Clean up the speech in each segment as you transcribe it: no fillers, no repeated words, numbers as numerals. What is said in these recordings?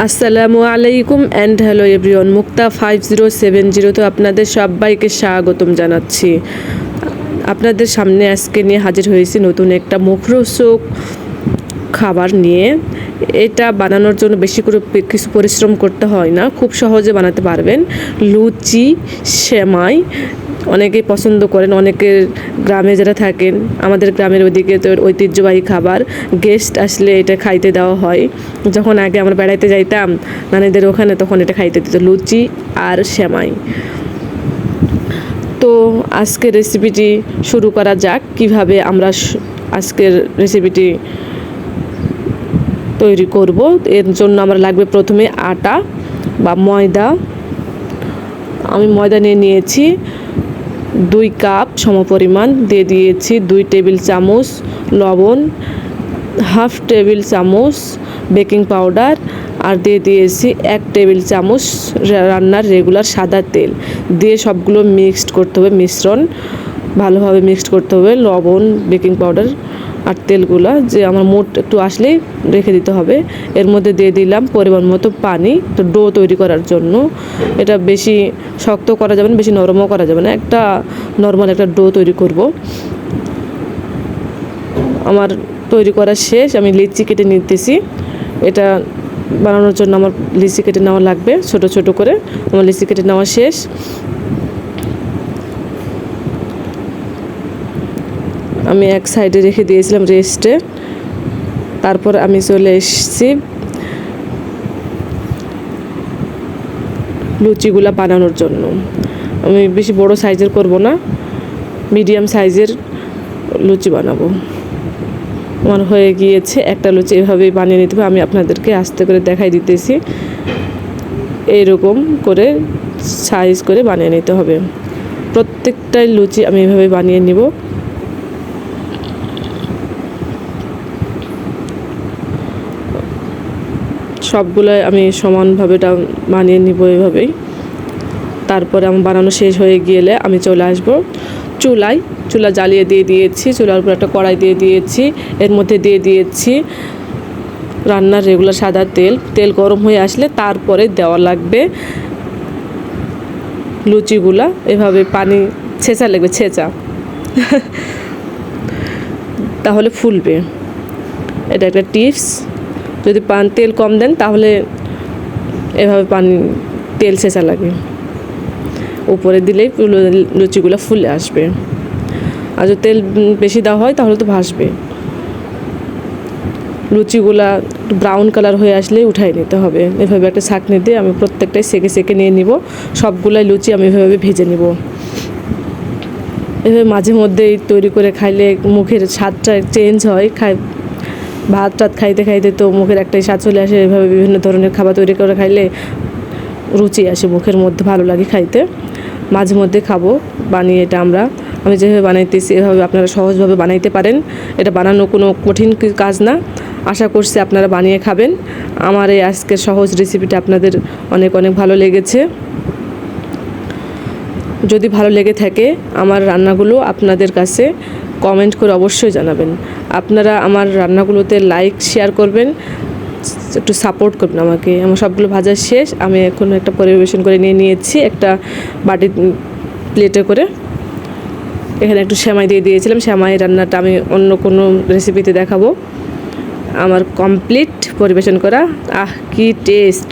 আসসালামু আলাইকুম and hello everyone, মুক্তা 5070 আপনাদের সবাইকে স্বাগতম জানাচ্ছি। আপনাদের সামনে আজকে নিয়ে হাজির হয়েছি নতুন একটা মুখরোচক খাবার নিয়ে। এটা বানানোর জন্য বেশি করে কিছু পরিশ্রম করতে হয় না, খুব সহজে বানাতে পারবেন। লুচি সেমাই অনেকেই পছন্দ করেন, অনেকের গ্রামে যারা থাকেন, আমাদের গ্রামের ওইদিকে তো ঐতিহ্যবাহী খাবার। গেস্ট আসলে এটা খাইতে দেওয়া হয়। যখন আগে আমরা বেড়াইতে যাইতাম নানিদের ওখানে, তখন এটা খাইতে দিত, লুচি আর সেমাই। তো আজকের রেসিপিটি শুরু করা যাক। কিভাবে আমরা আজকের রেসিপিটি তৈরি করব। এর জন্য আমার লাগবে প্রথমে আটা বা ময়দা। আমি ময়দা নিয়েছি 2 কাপ সমপরিমাণ, দিয়ে দিয়েছি 2 টেবিল চামচ লবণ, হাফ টেবিল চামচ বেকিং পাউডার, আর দিয়ে দিয়েছি 1 টেবিল চামচ রান্নার রেগুলার সাদা তেল। দিয়ে সবগুলো মিক্সড করতে হবে, মিশ্রণ ভালোভাবে মিক্সড করতে হবে। লবণ, বেকিং পাউডার আর তেলগুলো যে আমার মোট একটু আসলেই রেখে দিতে হবে। এর মধ্যে দিয়ে দিলাম পরিমাণ মতো পানি, তো ডো তৈরি করার জন্য। এটা বেশি শক্ত করা যাবে না, বেশি নরমও করা যাবে না, একটা নর্মাল একটা ডো তৈরি করব। আমার তৈরি করা শেষ। আমি লিচি কেটে নিতেছি। এটা বানানোর জন্য আমার লিচি কেটে নেওয়া লাগবে ছোট ছোট করে। আমার লিচি কেটে নেওয়া শেষ। আমি এক সাইডে রেখে দিয়েছিলাম রেস্টে। তারপর আমি চলে এসেছি লুচিগুলা বানানোর জন্য। আমি বেশি বড় সাইজের করব না, মিডিয়াম সাইজের লুচি বানাবো। আমার হয়ে গিয়েছে একটা লুচি। এভাবেই বানিয়ে নিতে হবে। আমি আপনাদেরকে আস্তে করে দেখাই দিতেছি। এইরকম করে সাইজ করে বানিয়ে নিতে হবে। প্রত্যেকটাই লুচি আমি এভাবে বানিয়ে নিব। সবগুলোই আমি সমানভাবে বানিয়ে নিব এভাবেই। তারপরে আমার বানানো শেষ হয়ে গেলে আমি চলে আসব চুলায়। চুলা জ্বালিয়ে দিয়ে দিয়েছি। চুলার উপর একটা কড়াই দিয়ে দিয়েছি। এর মধ্যে দিয়ে দিয়েছি রান্নার রেগুলার সাদা তেল। তেল গরম হয়ে আসলে তারপরে দেওয়া লাগবে লুচিগুলা। এভাবে পানি ছেঁচা লাগবে, ছেঁচা তাহলে ফুলবে। এটা একটা টিপস। যদি তেল কম দেন তাহলে এভাবে তেল ছেঁচা লাগে। উপরে দিলেই লুচিগুলো ফুলে আসবে। আর যদি তেল বেশি দেওয়া হয় তাহলে তো ভাসবে। লুচিগুলা ব্রাউন কালার হয়ে আসলেই উঠাই নিতে হবে। এভাবে একটা ছাঁকনি দিয়ে আমি প্রত্যেকটাই সেকে সেকে নিয়ে নিব। সবগুলাই লুচি আমি এভাবে ভেজে নিব। এভাবে মাঝে মধ্যেই তৈরি করে খাইলে মুখের স্বাদটা চেঞ্জ হয়। ভাত টাত খাইতে খাইতে তো মুখের একটাই স্বাদ চলে আসে। এভাবে বিভিন্ন ধরনের খাবার তৈরি করে খাইলে রুচি আসে মুখের মধ্যে, ভালো লাগে খাইতে। মাঝে মধ্যে খাবো বানিয়ে এটা আমি যেভাবে বানাইতেছি এভাবে আপনারা সহজভাবে বানাইতে পারেন। এটা বানানো কোনো কঠিন কাজ না। আশা করছি আপনারা বানিয়ে খাবেন। আমার এই আজকের সহজ রেসিপিটা আপনাদের অনেক অনেক ভালো লেগেছে। যদি ভালো লেগে থাকে আমার রান্নাগুলো আপনাদের কাছে কমেন্ট করে অবশ্যই জানাবেন। আপনারা আমার রান্নাগুলোতে লাইক শেয়ার করবেন, একটু সাপোর্ট করবেন আমাকে। আমার সবগুলো ভাজা শেষ। আমি এখন একটা পরিবেশন করে নিয়েছি একটা বাটি প্লেটে করে। এখানে একটু সেমাই দিয়ে দিয়েছিলাম। সেমাই রান্নাটা আমি অন্য কোনো রেসিপিতে দেখাবো। আমার কমপ্লিট পরিবেশন করা। কি টেস্ট!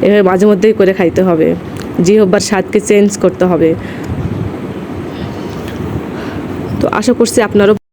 এভাবে মাঝে মধ্যেই করে খাইতে হবে, জিহ্বার স্বাদকে চেঞ্জ করতে হবে। তো আশা করছি আপনারও